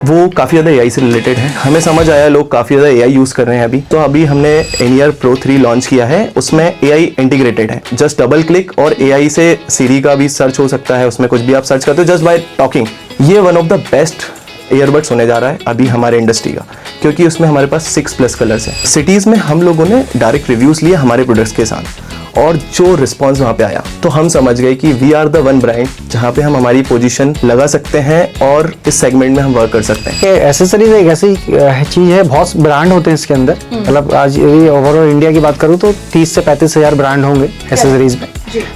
वो काफ़ी ज़्यादा एआई से रिलेटेड है। हमें समझ आया लोग काफ़ी ज़्यादा एआई यूज़ कर रहे हैं अभी, तो अभी हमने एनियर प्रो 3 लॉन्च किया है। उसमें एआई इंटीग्रेटेड है। जस्ट डबल क्लिक और एआई से सीरी का भी सर्च हो सकता है, उसमें कुछ भी आप सर्च करते हो जस्ट बाय टॉकिंग। ये one of the best earbuds होने जा रहा है अभी हमारे इंडस्ट्री का, क्योंकि उसमें हमारे पास 6+ कलर्स हैं। सिटीज़ में हम लोगों ने डायरेक्ट रिव्यूज़ लिए हमारे प्रोडक्ट्स के साथ, और जो रिस्पॉन्स वहाँ पे आया तो हम समझ गए कि we are the one brand जहाँ पे हम हमारी पोजीशन लगा सकते हैं और इस सेगमेंट में हम वर्क कर सकते हैं। एसेसरीज एक ऐसी चीज़ है, बहुत ब्रांड होते हैं इसके अंदर। मतलब आज यदि ओवरऑल इंडिया की बात करूँ तो 30 से 35 हज़ार ब्रांड होंगे एसेसरीज में।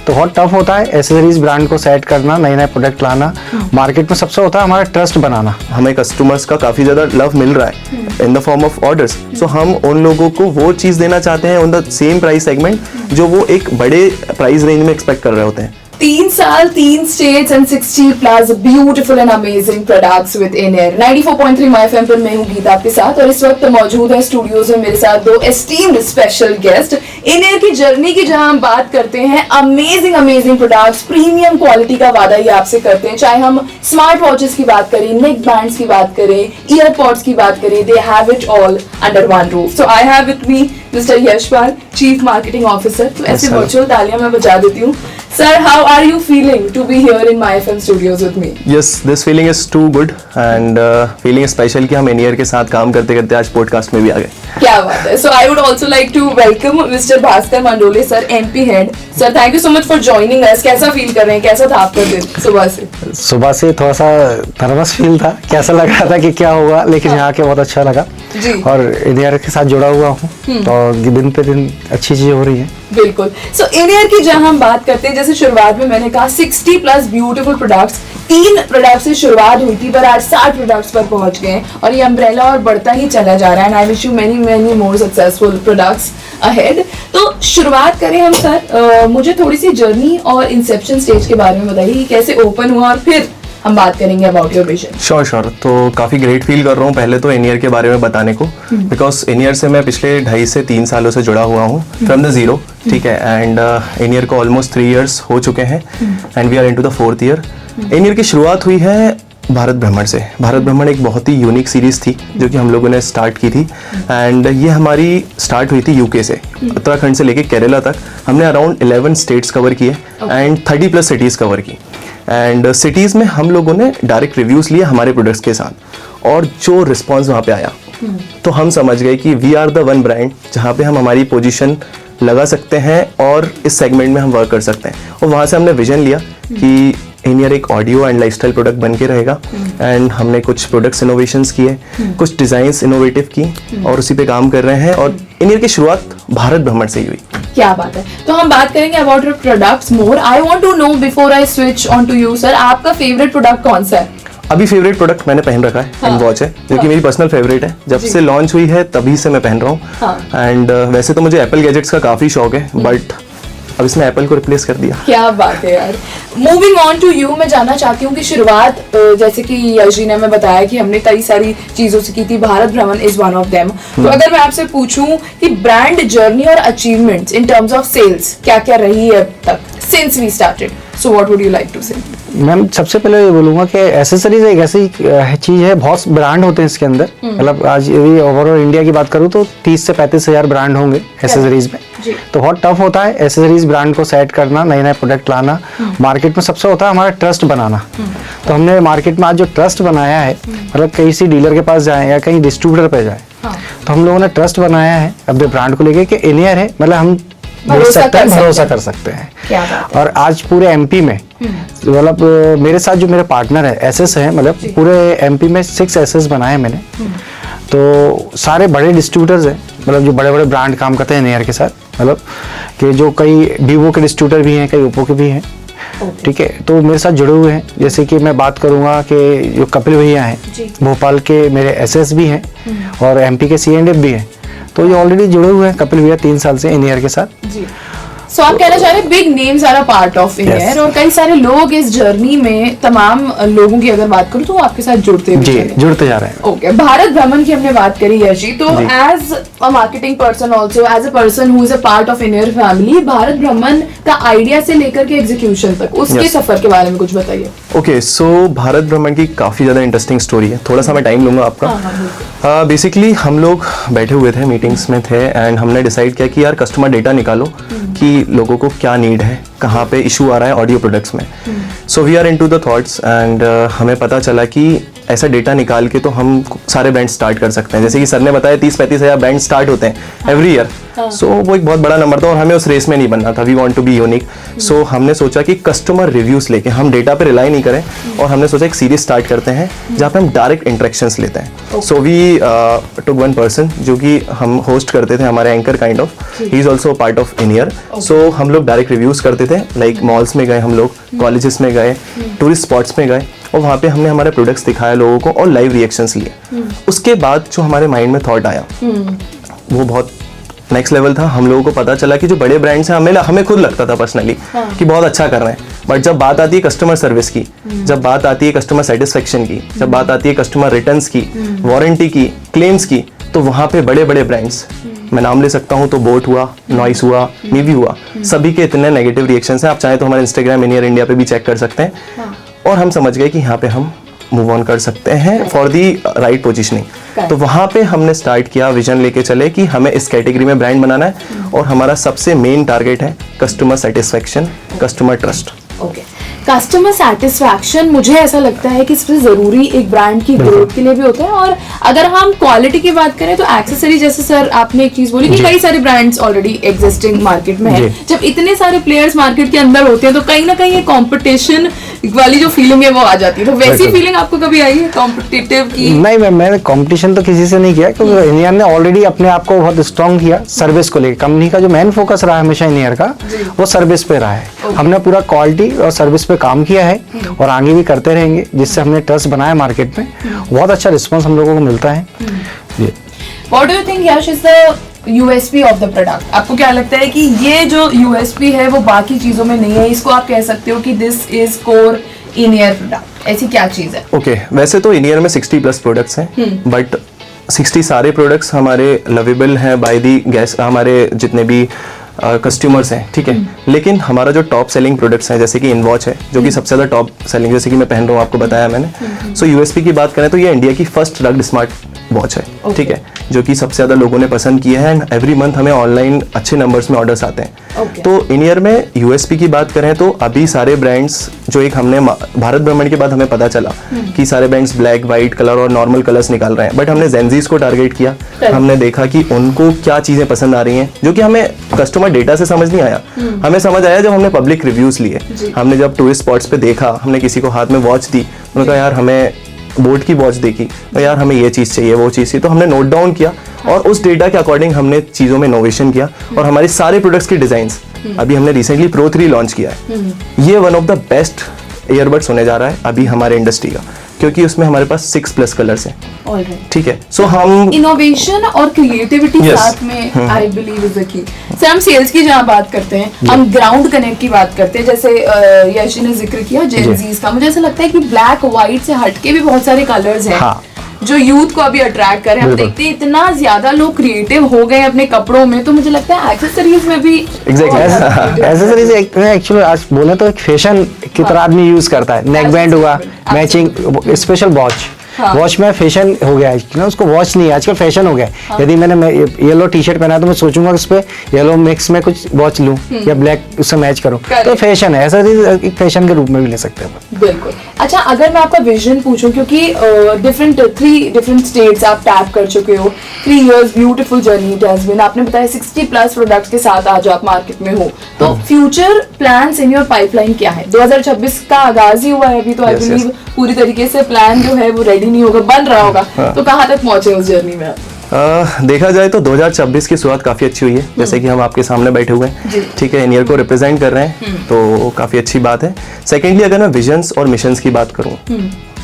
तो बहुत टफ होता है एसेसरीज ब्रांड को सेट करना, नए नए प्रोडक्ट लाना। मार्केट में सबसे होता है हमारा ट्रस्ट बनाना। हमें कस्टमर्स का काफ़ी ज़्यादा लव मिल रहा है in the form of orders, so हम उन लोगों को वो चीज़ देना चाहते हैं on the same price segment जो वो एक बड़े प्राइस रेंज में एक्सपेक्ट कर रहे होते हैं। 3 साल 3 states and 60+ beautiful and amazing products with In-Air। 94.3 my FM पर मैं हूँ गीता आपके साथ, और इस वक्त मौजूद है स्टूडियोज में मेरे साथ 2 esteemed स्पेशल गेस्ट। In-Air की जर्नी की जहां हम बात करते हैं, अमेजिंग प्रोडक्ट्स, प्रीमियम क्वालिटी का वादा ये आपसे करते हैं। चाहे हम स्मार्ट वॉचेस की बात करें, नेक बैंड्स की बात करें, ईयरपॉड्स की बात करें, they have it all under one roof. So I have with me mister Yashpal, chief marketing officer. तो ऐसे वर्चुअल तालियां मैं बजा देती हूँ। Sir, how are you feeling to be here in my FM studios with me? Yes, this feeling is too good and feeling special कि हम एनियर के साथ काम करते करते आज पॉडकास्ट में भी आ गए। क्या बात है। So I would also like to welcome Mr. Bhaskar Mandole sir, MP head. Sir, thank you so much for joining us. कैसा फील कर रहे हैं, कैसा था आपका दिन सुबह से? सुबह से थोड़ा सा नर्वस फील था, कैसा लग रहा था कि क्या होगा, लेकिन यहाँ के बहुत अच्छा लगा जी। और In-Air के साथ जुड़ा हुआ हूँ तो दिन पे दिन अच्छी चीजें हो रही हैं। बिल्कुल। सो In-Air की जहां हम बात करते हैं, जैसे शुरुआत में मैंने कहा 60+ ब्यूटीफुल प्रोडक्ट्स, 3 प्रोडक्ट से शुरुआत हुई थी पर आज 60 प्रोडक्ट्स पर पहुंच गए और ये अम्ब्रेला और बढ़ता ही चला जा रहा है। And I wish you many more successful products ahead. तो शुरुआत करें हम सर, मुझे थोड़ी सी जर्नी और इंसेप्शन स्टेज के बारे में बताइए कि कैसे ओपन हुआ, और फिर हम बात करेंगे अबाउट योर विजन। श्योर। तो काफ़ी ग्रेट फील कर रहा हूँ पहले तो एनियर के बारे में बताने को, बिकॉज एनियर से मैं पिछले 2.5 से 3 सालों से जुड़ा हुआ हूँ फ्रॉम द जीरो, ठीक है। एंड एनियर को ऑलमोस्ट 3 इयर्स हो चुके हैं and we are into the 4th year. InEar की शुरुआत हुई है भारत भ्रमण से। भारत भ्रमण एक बहुत ही यूनिक सीरीज़ थी जो कि हम लोगों ने स्टार्ट की थी, एंड ये हमारी स्टार्ट हुई थी यूके से, उत्तराखंड से लेके केरला तक। हमने अराउंड 11 स्टेट्स कवर किए एंड 30+ सिटीज़ कवर की। एंड सिटीज़ में हम लोगों ने डायरेक्ट रिव्यूज़ लिए हमारे प्रोडक्ट्स के साथ, और जो रिस्पॉन्स वहाँ पे आया तो हम समझ गए कि we are the one brand जहाँ पे हम हमारी पोजीशन लगा सकते हैं और इस सेगमेंट में हम वर्क कर सकते हैं। और वहाँ से हमने विजन लिया कि In-Air एक ऑडियो एंड लाइफस्टाइल प्रोडक्ट बन के रहेगा, एंड हमने कुछ प्रोडक्ट्स इनोवेशंस किए, कुछ डिज़ाइंस इनोवेटिव की और उसी पे काम कर रहे हैं। और In-Air की शुरुआत भारत भ्रमण से ही हुई। क्या बात है। तो हम बात करेंगे about your products more. I want to know before I switch on to you sir, आपका फेवरेट प्रोडक्ट कौन सा है? अभी फेवरेट प्रोडक्ट मैंने पहन रखा है, हैंड वॉच है, जो कि मेरी पर्सनल फेवरेट है। जब से लॉन्च हुई है तभी से मैं पहन रहा हूँ। एंड वैसे तो मुझे एप्पल गैजेट्स का काफ़ी शौक है, बट अब इसने एप्पल को रिप्लेस कर दिया। क्या बात है यार। मूविंग ऑन टू यू, मैं जानना चाहती हूँ कि शुरुआत जैसे कि यश जी ने हमें बताया कि हमने कई सारी चीज़ों से की थी, भारत भ्रमण इज वन ऑफ देम। तो अगर मैं आपसे पूछूं कि ब्रांड जर्नी और achievements in terms of sales क्या क्या रही है अब तक since we started, so what would you like to say? Ma'am सबसे पहले ये बोलूँगा कि एसेसरीज एक ऐसी चीज़ है, बहुत ब्रांड होते हैं इसके अंदर। मतलब आज यदि ओवरऑल इंडिया की बात करूँ तो 30 से 35 हज़ार ब्रांड होंगे एसेसरीज में। तो बहुत टफ होता है एसेसरीज ब्रांड को सेट करना, नए नए प्रोडक्ट लाना। मार्केट में सबसे होता है हमारा ट्रस्ट बनाना। तो हमने मार्केट में आज जो ट्रस्ट बनाया है, मतलब किसी डीलर के पास जाएँ या कहीं डिस्ट्रीब्यूटर पे जाएँ, तो हम लोगों ने ट्रस्ट बनाया है अपने ब्रांड को लेके कि In-Air है, मतलब हम भरोसा कर सकते हैं। और आज पूरे एमपी में, मतलब मेरे साथ जो मेरे पार्टनर है एसएस है, मतलब पूरे एमपी में 6 एसएस बनाए मैंने। तो सारे बड़े डिस्ट्रीब्यूटर्स हैं, मतलब जो बड़े बड़े ब्रांड काम करते हैं In-Air के साथ, मतलब कि जो कई वीवो के डिस्ट्रीब्यूटर भी हैं, कई ओप्पो के भी हैं, ठीक है। तो मेरे साथ जुड़े हुए हैं। जैसे कि मैं बात करूँगा कि जो कपिल भैया हैं भोपाल के, मेरे एसएस भी हैं और एमपी के C&F भी हैं। तो ये ऑलरेडी जुड़े हुए हैं कपिल भैया 3 साल से In-Air के साथ। सो आप कहना चाह रहे हैं big names are a part of inEar, और कई सारे लोग इस जर्नी में, तमाम लोगों की अगर बात करूं तो वो आपके साथ जुड़ते जा रहे हैं। ओके, भारत भ्रमण की हमने बात करी यश जी, तो as a marketing person also, as a person who is a part of inEar family, Bharat Bhraman का आइडिया से लेकर के एग्जीक्यूशन तक उसके सफर के बारे में कुछ बताइए। ओके, सो भारत भ्रमण की काफ़ी ज़्यादा इंटरेस्टिंग स्टोरी है, थोड़ा सा मैं टाइम लूँगा आपका। बेसिकली हम लोग बैठे हुए थे, मीटिंग्स में थे, एंड हमने डिसाइड किया कि यार कस्टमर डेटा निकालो कि लोगों को क्या नीड है, कहाँ पे इशू आ रहा है ऑडियो प्रोडक्ट्स में। So we are into the thoughts, and हमें पता चला कि ऐसा डेटा निकाल के तो हम सारे ब्रांड स्टार्ट कर सकते हैं। जैसे कि सर ने बताया 30-35 हज़ार ब्रांड स्टार्ट होते हैं एवरी ईयर। सो वो एक बहुत बड़ा नंबर था और हमें उस रेस में नहीं बनना था। We want to be unique. So हमने सोचा कि कस्टमर रिव्यूज़ लेके हम डेटा पे रिलाई नहीं करें, और हमने सोचा एक सीरीज स्टार्ट करते हैं जहाँ पे हम डायरेक्ट इंटरेक्शंस लेते हैं। So we took one person जो कि हम होस्ट करते थे, हमारे anchor kind of, he is also part of inEar. So हम लोग डायरेक्ट रिव्यूज़ करते थे, लाइक मॉल्स में गए हम लोग, कॉलेजेस में गए, टूरिस्ट स्पॉट्स में गए, और वहाँ पे हमने हमारे प्रोडक्ट्स दिखाया लोगों को और लाइव रिएक्शंस लिए। उसके बाद जो हमारे माइंड में थॉट आया वो बहुत नेक्स्ट लेवल था। हम लोगों को पता चला कि जो बड़े ब्रांड्स हैं, हमें खुद लगता था पर्सनली कि बहुत अच्छा कर रहे हैं, बट जब बात आती है कस्टमर सर्विस की, जब बात आती है कस्टमर सेटिस्फेक्शन की, जब बात आती है कस्टमर रिटर्न्स की, वारंटी की, क्लेम्स की, तो वहाँ पे बड़े बड़े ब्रांड्स, मैं नाम ले सकता हूँ तो बोट हुआ, नॉइस हुआ, मीवी हुआ, सभी के इतने नेगेटिव रिएक्शंस हैं। आप चाहें तो हमारे इंस्टाग्राम इनियर इंडिया पे भी चेक कर सकते हैं। और हम समझ गए कि यहाँ पे हम मूव ऑन कर सकते हैं फॉर दी राइट पोजीशनिंग। तो वहाँ पे हमने स्टार्ट किया, विजन लेके चले कि हमें इस कैटेगरी में ब्रांड बनाना है, और हमारा सबसे मेन टारगेट है customer satisfaction, customer trust. Okay, customer satisfaction मुझे ऐसा लगता है कि इसमें जरूरी एक ब्रांड की ग्रोथ के लिए भी होता है। और अगर हम क्वालिटी की बात करें तो एक्सेसरी, जैसे सर आपने एक चीज बोली कि कई सारे ब्रांड्स ऑलरेडी एग्जिस्टिंग मार्केट में है, जब इतने सारे प्लेयर्स मार्केट के अंदर होते हैं तो कहीं ना कहीं ये कंपटीशन वाली जो फीलिंग है वो आ जाती है। तो वैसी फीलिंग आपको कभी आई है कॉम्पिटिटिव की? नहीं मैम, मैंने कंपटीशन तो किसी से नहीं किया, क्योंकि इनियर ने ऑलरेडी अपने आप को बहुत स्ट्रॉन्ग किया सर्विस को लेकर। कंपनी का जो मेन फोकस रहा है हमेशा इनियर का, वो सर्विस पे रहा है। हमने पूरा क्वालिटी और सर्विस पे काम किया है और आगे भी करते रहेंगे, जिससे हमने ट्रस्ट बनाया मार्केट में। बहुत अच्छा रिस्पॉन्स हम लोगों को मिलता है। What do you think Yash is the USP of the product? आपको क्या लगता है कि ये जो USP है वो बाकी चीजों में नहीं है, इसको आप कह सकते हो कि दिस इज कोर इनियर प्रोडक्ट, ऐसी क्या चीज है? ओके, वैसे तो इनियर में 60+ प्रोडक्ट्स हैं, बट 60 सारे प्रोडक्ट्स हमारे लवेबल हैं बाय दी गेस्ट, हमारे जितने भी कस्टमर्स हैं, ठीक है। लेकिन हमारा जो टॉप सेलिंग प्रोडक्ट्स हैं, जैसे कि इनवॉच है जो कि सबसे ज़्यादा टॉप सेलिंग, जैसे कि मैं पहन रहा हूँ, आपको बताया मैंने। सो यूएसपी की बात करें तो ये इंडिया की फर्स्ट रग्ड स्मार्ट वॉच है, ठीक है, जो कि सबसे ज़्यादा लोगों ने पसंद किया है, एंड एवरी मंथ हमें ऑनलाइन अच्छे नंबर्स में ऑर्डर्स आते हैं। तो इनियर में यूएसपी की बात करें तो अभी सारे ब्रांड्स जो एक हमने भारत भ्रमण के बाद हमें पता चला कि सारे ब्रांड्स ब्लैक, वाइट कलर और नॉर्मल कलर्स निकाल रहे हैं, बट हमने जेनजीज को टारगेट किया। हमने देखा कि उनको क्या चीज़ें पसंद आ रही हैं, जो कि हमें कस्टमर डेटा से समझ नहीं आया। हमें समझ आया जब हमने पब्लिक रिव्यूज़ लिए, हमने जब टूरिस्ट स्पॉट्स पे देखा, हमने किसी को हाथ में वॉच दी, उन्होंने कहा यार हमें बोट की वॉच देखी, तो यार हमें ये चीज़ चाहिए, वो चीज़ चाहिए, तो हमने नोट डाउन किया और उस डेटा के अकॉर्डिंग हमने चीज़ों में इनोवेशन किया। और हमारे सारे प्रोडक्ट्स की डिज़ाइंस, अभी हमने रिसेंटली Pro 3 लॉन्च किया है। ये one of the best earbuds होने जा रहा है अभी हमारे इंडस्ट्री का, क्योंकि उसमें हमारे पास 6+ कलर्स हैं, ठीक है। सो हम इनोवेशन और क्रिएटिविटी साथ में I believe is the key. Sir हम सेल्स की जहाँ बात करते हैं, हम ग्राउंड कनेक्ट की बात करते हैं, जैसे यश ने जिक्र किया जेनजीज का, मुझे ऐसा लगता है कि ब्लैक व्हाइट से हटके भी बहुत सारे कलर्स हैं जो यूथ को अभी अट्रैक्ट कर रहे हैं। हम देखते हैं इतना ज्यादा लोग क्रिएटिव हो गए अपने कपड़ों में, तो मुझे लगता है एक्सेसरीज में भी एक्सेसरीज एक्चुअली आज बोले तो एक फैशन की तरह आदमी यूज करता है। नेक बैंड हुआ, मैचिंग स्पेशल वॉच में फैशन हो गया है, उसको वॉच नहीं है आजकल, फैशन हो गया है। यदि मैंने येलो टी शर्ट पहना तो मैं सोचूंगा उस पर येलो मिक्स में कुछ वॉच लूं या ब्लैक उससे मैच करूं, तो फैशन है। ऐसा एक फैशन के रूप में भी ले सकते हैं। बिल्कुल। अच्छा, अगर मैं आपका विजन पूछूं, क्योंकि 3 डिफरेंट स्टेट्स आप टैप कर चुके हो, 3 years beautiful journey it has been, आपने बताया 60+ प्रोडक्ट्स के साथ आज आप मार्केट में हो, तो future plans in your pipeline क्या है? 2026 का आगाज ही हुआ है अभी, तो आई बिलीव पूरी तरीके से प्लान जो है वो रेडी नहीं होगा, बन रहा होगा, तो कहाँ तक पहुंचे उस जर्नी में? देखा जाए तो 2026 की शुरुआत काफ़ी अच्छी हुई है, जैसे कि हम आपके सामने बैठे हुए हैं, ठीक है, इनियर को रिप्रेजेंट कर रहे हैं, तो काफ़ी अच्छी बात है। सेकेंडली अगर मैं विजन्स और मिशंस की बात करूँ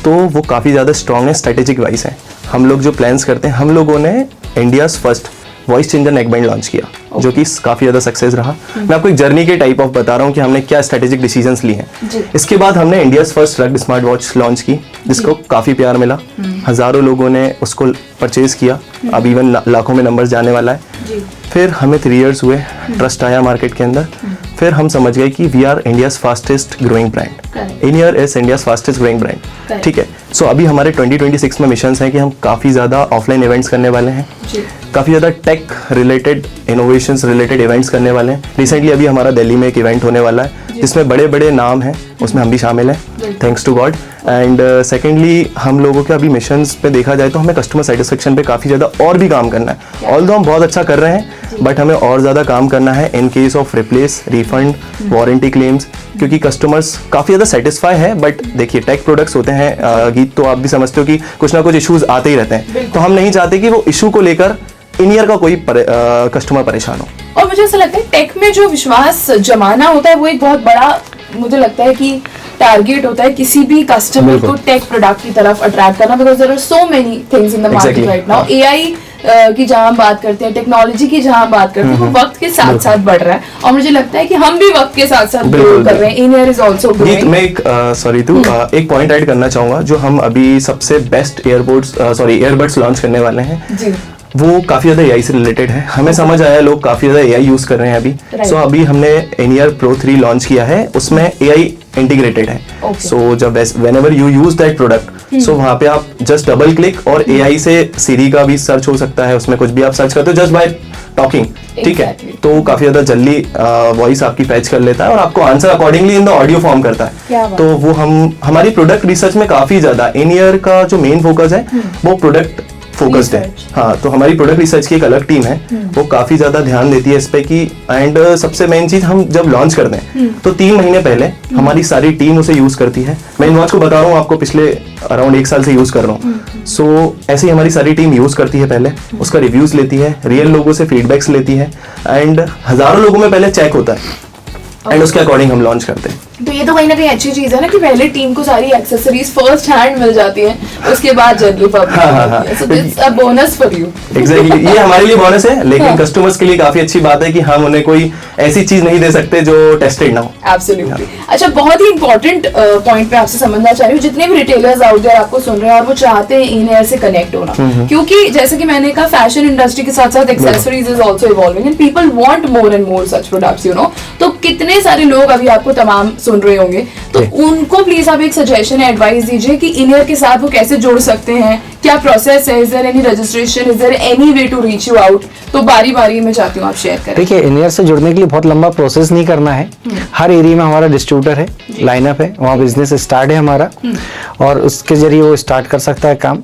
तो वो काफ़ी ज़्यादा स्ट्रॉन्ग है, स्ट्रेटेजिक वाइज है। हम लोग जो प्लान्स करते हैं, हम लोगों ने India's first voice changer neckband launch किया जो कि काफ़ी ज़्यादा सक्सेस रहा। मैं आपको एक जर्नी के टाइप ऑफ बता रहा हूँ कि हमने क्या स्ट्रेटेजिक डिसीजंस लिए हैं। इसके बाद हमने India's first rugged smart watch launch की जिसको काफ़ी प्यार मिला, हज़ारों लोगों ने उसको परचेज़ किया, अब इवन लाखों में नंबर्स जाने वाला है। फिर हमें 3 इयर्स हुए, ट्रस्ट आया मार्केट के अंदर, फिर हम समझ गए कि we are India's fastest growing brand, inEar is India's fastest growing brand. ठीक है, सो अभी हमारे 2026 में मिशंस हैं कि हम काफ़ी ज़्यादा ऑफलाइन इवेंट्स करने वाले हैं, काफ़ी ज़्यादा tech related innovations related events करने वाले हैं। रिसेंटली अभी हमारा दिल्ली में एक इवेंट होने वाला है जिसमें बड़े बड़े नाम हैं, उसमें हम भी शामिल हैं, thanks to God. And secondly हम लोगों के अभी मिशंस पे देखा जाए तो हमें कस्टमर सेटिस्फेक्शन पे काफ़ी ज़्यादा और भी काम करना है। ऑल्दो हम बहुत अच्छा कर रहे हैं बट हमें और ज़्यादा काम करना है in case off replace, refund, warranty claims, क्योंकि कस्टमर्स काफ़ी ज़्यादा सेटिस्फाई है। बट देखिए टेक प्रोडक्ट्स होते हैं गीत, तो आप भी समझते हो कि कुछ ना कुछ इश्यूज आते ही रहते हैं, तो हम नहीं चाहते कि वो इशू को लेकर इन-ईयर का कोई कस्टमर परेशान हो। और मुझे ऐसा लगता है टेक में जो विश्वास जमाना होता है वो एक बहुत बड़ा, मुझे लगता है कि टारगेट होता है किसी भी कस्टमर को टेक प्रोडक्ट की तरफ अट्रैक्ट करना, because there are so many things in the market right now. AI की जहां हम बात करते हैं, टेक्नोलॉजी की जहां बात करते हैं, वो वक्त के साथ साथ बढ़ रहा है और मुझे लगता है कि हम भी वक्त के साथ साथ ग्रो कर रहे हैं। इन-ईयर इज आल्सो ग्रोइंग। मैं एक एक पॉइंट ऐड करना चाहूंगा, जो हम अभी सबसे बेस्ट ईयरबड्स लॉन्च करने वाले हैं जी, वो काफ़ी ज़्यादा एआई से रिलेटेड है। हमें समझ आया लोग काफ़ी ज़्यादा एआई यूज़ कर रहे हैं अभी, सो अभी हमने इन-ईयर प्रो 3 लॉन्च किया है, उसमें एआई इंटीग्रेटेड है। सो जब whenever you use that product, so वहाँ पे आप जस्ट डबल क्लिक और एआई से सीरी का भी सर्च हो सकता है, उसमें कुछ भी आप सर्च करते हो जस्ट बाय टॉकिंग, ठीक है, तो काफ़ी ज़्यादा जल्दी वॉइस आपकी फैच कर लेता है और आपको answer accordingly in the audio form करता है। तो वो हमारी प्रोडक्ट रिसर्च में काफ़ी ज़्यादा इन-ईयर का जो मेन फोकस है वो प्रोडक्ट फोकस्ड है। हाँ, तो हमारी प्रोडक्ट रिसर्च की एक अलग टीम है, वो काफी ज्यादा ध्यान देती है इस पे की। एंड सबसे मेन चीज, हम जब लॉन्च करते हैं तो 3 महीने पहले हमारी सारी टीम उसे यूज करती है। मैं इन वॉच को बता रहा हूँ आपको, पिछले अराउंड 1 साल से यूज कर रहा हूँ। सो ऐसे ही हमारी सारी टीम यूज करती है, पहले उसका रिव्यूज लेती है, रियल लोगों से फीडबैक्स लेती है एंड हजारों लोगों में पहले चेक होता है एंड उसके अकॉर्डिंग हम लॉन्च करते हैं। तो ये तो कहीं ना कहीं अच्छी चीज है ना कि पहले टीम को सारी एक्सेसरीज फर्स्ट हैंड मिल जाती है, उसके बाद general public. So this a bonus for you. Exactly, ये हमारे लिए बोनस है, लेकिन कस्टमर्स के लिए काफी अच्छी बात है कि हम उन्हें कोई ऐसी चीज नहीं दे सकते जो टेस्टेड ना हो। एब्सोल्युटली। अच्छा, बहुत ही इंपॉर्टेंट पॉइंट पे आपसे समझना चाह रही हूँ, जितने भी रिटेलर्स आउट देयर आपको सुन रहे हैं और वो चाहते हैं इन-ईयर से कनेक्ट होना, क्योंकि जैसे कि मैंने कहा फैशन इंडस्ट्री के साथ साथ accessories is also evolving and people want more and more such products, you know. तो कितने सारे लोग अभी आपको तमाम सुन रहे होंगे, तो उनको प्लीज आप एक सजेशन एडवाइस दीजिए कि इन-ईयर के साथ वो कैसे जुड़ सकते हैं, क्या प्रोसेस है, is there any registration, is there any way to reach you out? तो बारी बारी में चाहती हूँ आप शेयर करें। देखिए, इन-ईयर से जुड़ने के लिए बहुत लंबा प्रोसेस नहीं करना है। हर एरिया में हमारा डिस्ट्रीब्यूटर है, लाइनअप है, वहाँ बिजनेस स्टार्ट है हमारा और उसके जरिए वो स्टार्ट कर सकता है काम।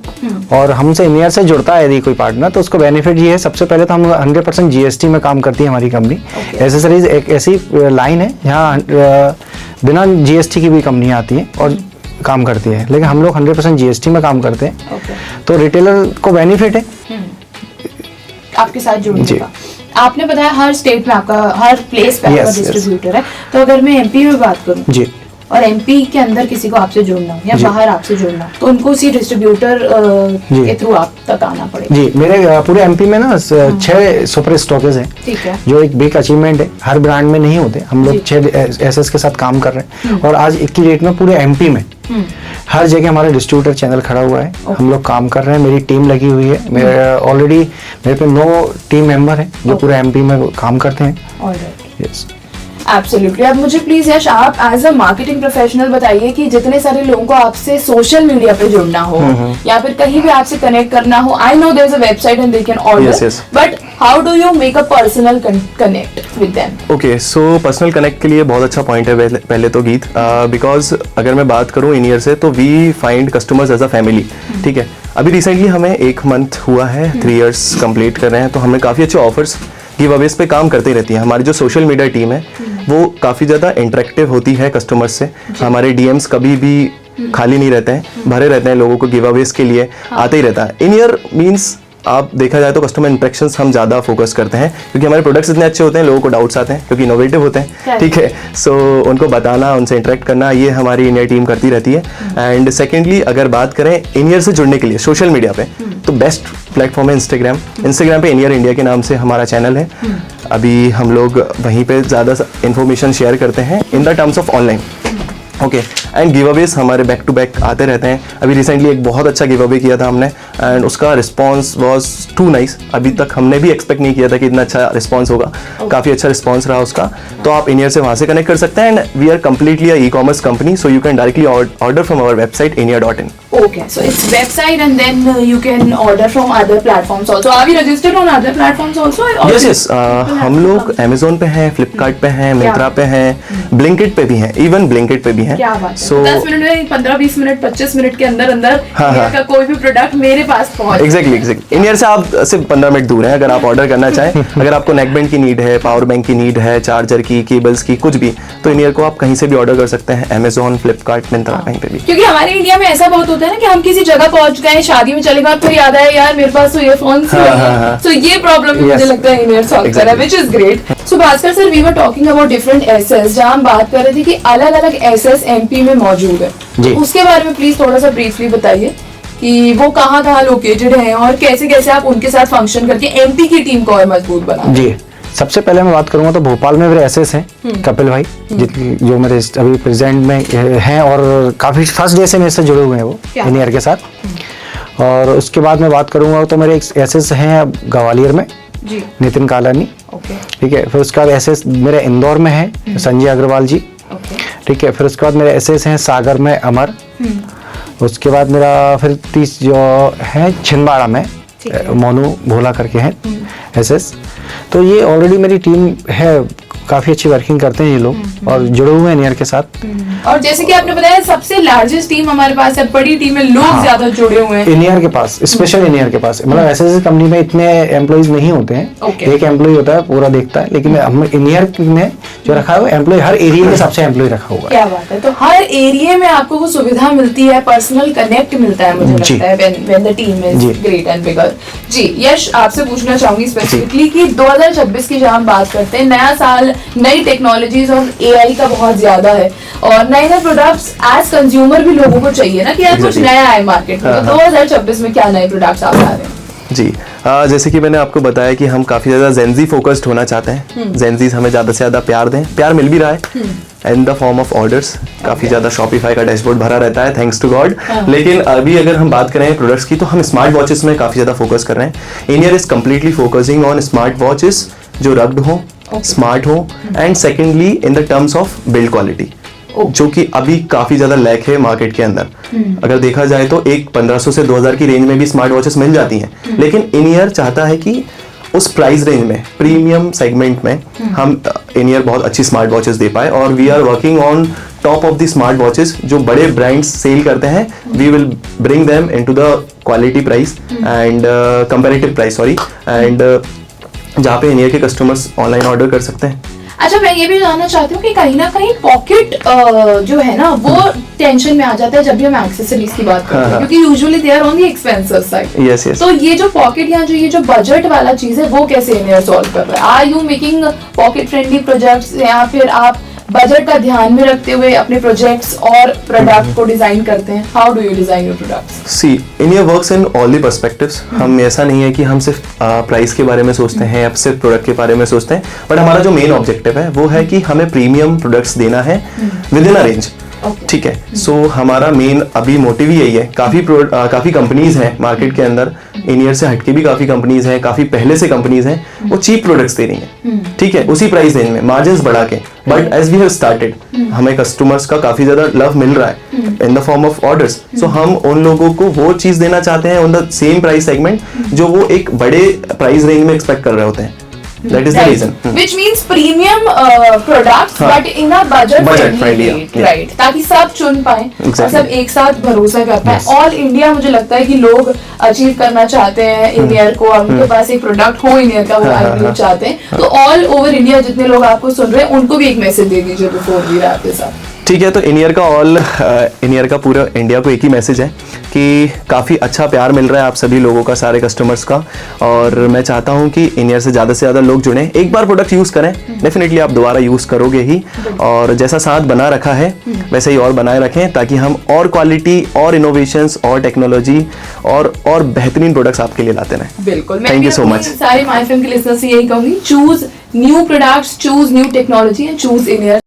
और हमसे इन-ईयर से जुड़ता है यदि कोई पार्टनर, तो उसको बेनिफिट ये है, सबसे पहले तो हम 100% जीएसटी में काम करती है हमारी कंपनी। एसेसरीज एक ऐसी लाइन है जहाँ बिना जीएसटी की भी कंपनियाँ आती हैं और काम करती है, लेकिन हम लोग 100% जीएसटी में काम करते हैं। तो रिटेलर को बेनिफिट है आपके साथ जुड़ने का। आपने बताया हर स्टेट में आपका, हर प्लेस पे आपका डिस्ट्रीब्यूटर है, तो अगर मैं एमपी में बात करूं जी, और एमपी के अंदर किसी को आपसे जुड़ना हो या बाहर आपसे जुड़ना हो, तो उनको उसी डिस्ट्रीब्यूटर के थ्रू आप तक आना पड़ेगा? जी, मेरे पूरे एमपी में ना 6 सुपर स्टॉकेज हैं, ठीक है, जो एक बिग अचीवमेंट है, हर ब्रांड में नहीं होते। हम लोग 6 एसएस के साथ काम कर रहे हैं और आज एक की डेट में पूरे एमपी में हर जगह हमारा डिस्ट्रीब्यूटर चैनल खड़ा हुआ है। हम लोग काम कर रहे हैं, मेरी टीम लगी हुई है, मेरे ऑलरेडी मेरे पे 9 टीम मेंबर हैं जो पूरे एमपी में काम करते हैं। Alright, yes, absolutely. अब मुझे प्लीज यश, आप एज अ मार्केटिंग प्रोफेशनल बताइए कि जितने सारे लोगों को आपसे सोशल मीडिया पे जुड़ना हो या फिर कहीं भी आपसे कनेक्ट करना हो, I know there is a website and they can order, but how do you make a personal connect with them? Okay, so personal connect के लिए बहुत अच्छा पॉइंट है पहले तो गीत, बिकॉज अगर मैं बात करूँ इन-ईयर से तो we find customers as a family, ठीक है। अभी रिसेंटली हमें 1 मंथ हुआ है, 3 इयर्स कंप्लीट कर रहे हैं, तो हमें काफ़ी अच्छे ऑफर्स गिव अवेज पे काम करते रहती है। हमारी जो सोशल मीडिया टीम है वो काफ़ी ज़्यादा इंटरेक्टिव होती है कस्टमर्स से। हमारे डीएम्स कभी भी खाली नहीं रहते हैं, भरे रहते हैं, लोगों को गिव अवेज के लिए आते ही रहता है। इन-ईयर मीन्स आप देखा जाए तो कस्टमर इंटरेक्शंस हम ज़्यादा फोकस करते हैं, क्योंकि हमारे प्रोडक्ट्स इतने अच्छे होते हैं, लोगों को डाउट्स आते हैं क्योंकि इनोवेटिव होते हैं, ठीक है। सो उनको बताना, उनसे इंटरेक्ट करना, ये हमारी इन ईयर टीम करती रहती है। एंड सेकेंडली अगर बात करें इन ईयर से जुड़ने के लिए सोशल मीडिया पे, तो बेस्ट प्लेटफॉर्म है इंस्टाग्राम पे इन ईयर इंडिया के नाम से हमारा चैनल है। अभी हम लोग वहीं पे ज़्यादा इन्फॉर्मेशन शेयर करते हैं इन the terms of online, okay. And give Awez हमारे बैक टू बैक आते रहते हैं। अभी रिसेंटली एक बहुत अच्छा गिव अवे किया था हमने, एंड उसका रिस्पांस वाज टू नाइस। अभी तक हमने भी एक्सपेक्ट नहीं किया था कि इतना अच्छा रिस्पांस होगा, काफ़ी अच्छा रिस्पांस रहा उसका। तो आप इन ईयर से वहाँ से कनेक्ट कर सकते हैं। And we are completely a e-commerce company, so you can directly order from our website inier.in. Okay, so it's website and then you can order from other platforms also. Are we registered on other platforms also? Yes. हम लोग Amazon पे हैं, Flipkart पे हैं, Myntra पे हैं, Blinkit पे भी हैं, इवन Blinkit पे भी हैं। क्या बात है। So 10 मिनट में 15-20 मिनट 25 मिनट के अंदर का कोई भी प्रोडक्ट मेरे पास पहुंच। एग्जैक्टली इन ईयर से आप सिर्फ 15 मिनट दूर हैं अगर आप ऑर्डर करना चाहें। अगर आपको नेक बैंड की नीड है, पावर बैंक की नीड है, चार्जर की, केबल्स की, कुछ भी, तो इन ईयर को आप कहीं से भी ऑर्डर कर सकते हैं, Amazon, Flipkart, Myntra, कहीं पे भी। क्योंकि हमारे इंडिया में ऐसा बहुत होता है ना कि हम किसी जगह पहुंच गए, शादी में चले गए, फिर याद आया यार मेरे पास तो ईयरफोन्स नहीं है। सो ये प्रॉब्लम भी मुझे लगता है इन ईयर सॉल्व कर रहा है, which is great. So Bhaskar sir, we were talking about different SS, जहां हम बात कर रहे थे कि अलग अलग एसएस एमपी में मौजूद है, तो उसके बारे में प्लीज थोड़ा सा ब्रीफली बताइए कि वो कहाँ कहाँ लोकेटेड हैं और कैसे कैसे आप उनके साथ फंक्शन करके एमपी की टीम को और मजबूत बना। जी, सबसे पहले मैं बात करूंगा तो भोपाल में मेरे एसएस हैं कपिल भाई, जो मेरे अभी प्रेजेंट में हैं और काफी फर्स्ट डे से मेरे से जुड़े हुए हैं वो इन ईयर के साथ। और उसके बाद मैं बात करूंगा तो मेरे एक एसएस हैं ग्वालियर में जी, नितिन कालानी, ठीक है। फिर उसके बाद एसएस मेरे इंदौर में है संजय अग्रवाल जी, ठीक है। फिर उसके बाद मेरे एसएस हैं सागर में अमर। उसके बाद मेरा फिर 30 जो है छिंदवाड़ा में मोनू भोला करके हैं एसएस। तो ये ऑलरेडी मेरी टीम है, काफी अच्छी वर्किंग करते हैं ये लोग और जुड़े हुए हैं इन ईयर के साथ। और जैसे कि आपने बताया सबसे लार्जेस्ट टीम हमारे पास है, बड़ी टीम में लोग ज्यादा जुड़े हुए हैं इन ईयर के पास, स्पेशल इन ईयर के पास। मतलब ऐसे कंपनी में इतने एम्प्लॉइज नहीं होते हैं, एक एम्प्लॉय होता है पूरा देखता है, लेकिन हम इन ईयर ने जो रखा है वो एम्प्लॉय हर एरिया के हिसाब से एम्प्लॉय रखा हुआ है। क्या बात है। तो हर एरिया में आपको वो सुविधा मिलती है, पर्सनल कनेक्ट मिलता है, मुझे लगता है when the team is great and bigger. जी यश, आपसे पूछना चाहूंगी स्पेसिफिकली कि 2026 की जब हम बात करते हैं, नया साल, नई टेक्नोलॉजीज और एआई का बहुत ज्यादा है और नए नए प्रोडक्ट्स एज कंज्यूमर भी लोगों को चाहिए ना कि यार कुछ नया है मार्केट में। तो 2026 में क्या नए प्रोडक्ट्स आप ला रहे हैं? जी, जैसे कि मैंने आपको बताया कि हम काफ़ी ज़्यादा जेनजी फोकस्ड होना चाहते हैं। जेनजीज हमें ज़्यादा से ज़्यादा प्यार दें, प्यार मिल भी रहा है in the form of orders. काफ़ी ज़्यादा शॉपिफाई का डैशबोर्ड भरा रहता है, थैंक्स टू गॉड। लेकिन अभी अगर हम बात करें प्रोडक्ट्स की, तो हम स्मार्ट वॉचेस में काफ़ी ज़्यादा फोकस कर रहे हैं। InEar is completely focusing on smart watches जो रग्ड हो, स्मार्ट हो, and secondly in the terms of build quality, जो कि अभी काफी ज्यादा लैक है मार्केट के अंदर। अगर देखा जाए तो एक 1500 से 2000 की रेंज में भी स्मार्ट वॉचेस मिल जाती हैं, लेकिन इन ईयर चाहता है कि उस प्राइस रेंज में, प्रीमियम सेगमेंट में, हम इन ईयर बहुत अच्छी स्मार्ट वॉचेस दे पाए। और we are working on top of the smart watches जो बड़े ब्रांड्स सेल करते हैं। We will bring them into the quality price and comparative price, sorry, and जहाँ पे इन ईयर के कस्टमर्स ऑनलाइन ऑर्डर कर सकते हैं। अच्छा, मैं ये भी जानना चाहती हूँ कि कहीं ना कहीं पॉकेट जो है ना वो टेंशन में आ जाता है जब भी हम एक्सेसरीज की बात करते हैं, क्योंकि usually they are on the expensive side. Yes yes. तो ये जो पॉकेट या जो ये जो बजट वाला चीज है वो कैसे इन ईयर सॉल्व कर रहा है? Are you making pocket friendly projects या फिर आप बजट का ध्यान में रखते हुए अपने प्रोजेक्ट्स और प्रोडक्ट को डिजाइन करते हैं? How do you design your products? See in your works in all the perspectives. हम ऐसा नहीं है कि हम सिर्फ प्राइस के बारे में सोचते हैं या सिर्फ प्रोडक्ट के बारे में सोचते हैं, बट हमारा जो मेन ऑब्जेक्टिव है वो है कि हमें प्रीमियम प्रोडक्ट्स देना है विद इन अ रेंज, ठीक है। सो हमारा मेन अभी मोटिव ही यही है। काफी कंपनीज हैं मार्केट के अंदर, इन ईयर से हटके भी काफी कंपनीज हैं, काफी पहले से कंपनीज हैं, वो चीप प्रोडक्ट्स दे रही हैं, ठीक है, उसी प्राइस रेंज में, मार्जिन्स बढ़ा के। But as we have started, हमें कस्टमर्स का काफी ज्यादा लव मिल रहा है in the form of orders. So हम उन लोगों को वो चीज देना चाहते हैं on the same price segment जो वो एक बड़े प्राइस रेंज में एक्सपेक्ट कर रहे होते हैं। That is the reason. Which means premium products, but in a budget friendly rate, right? ताकि सब चुन पाएं और सब एक साथ भरोसा कर पाएं। ऑल इंडिया मुझे लगता है कि लोग अचीव करना चाहते हैं इन ईयर को, और उनके पास एक प्रोडक्ट हो इन ईयर का, वो आई चाहते हैं। तो ऑल ओवर इंडिया जितने लोग आपको सुन रहे हैं उनको भी एक मैसेज दे दीजिए before we wrap this up. ठीक है, तो इनियर का इनियर का पूरा इंडिया को एक ही मैसेज है कि काफ़ी अच्छा प्यार मिल रहा है आप सभी लोगों का, सारे कस्टमर्स का, और मैं चाहता हूं कि इनियर से ज़्यादा लोग जुड़ें, एक बार प्रोडक्ट यूज़ करें, डेफिनेटली आप दोबारा यूज़ करोगे ही, और जैसा साथ बना रखा है वैसे ही और बनाए रखें, ताकि हम और क्वालिटी और इनोवेशंस और टेक्नोलॉजी और बेहतरीन प्रोडक्ट्स आपके लिए लाते रहें। बिल्कुल, थैंक यू सो मच। सारे माय एफएम के लिसनर्स से यही कहूंगी, choose new products, choose new technology and choose इनियर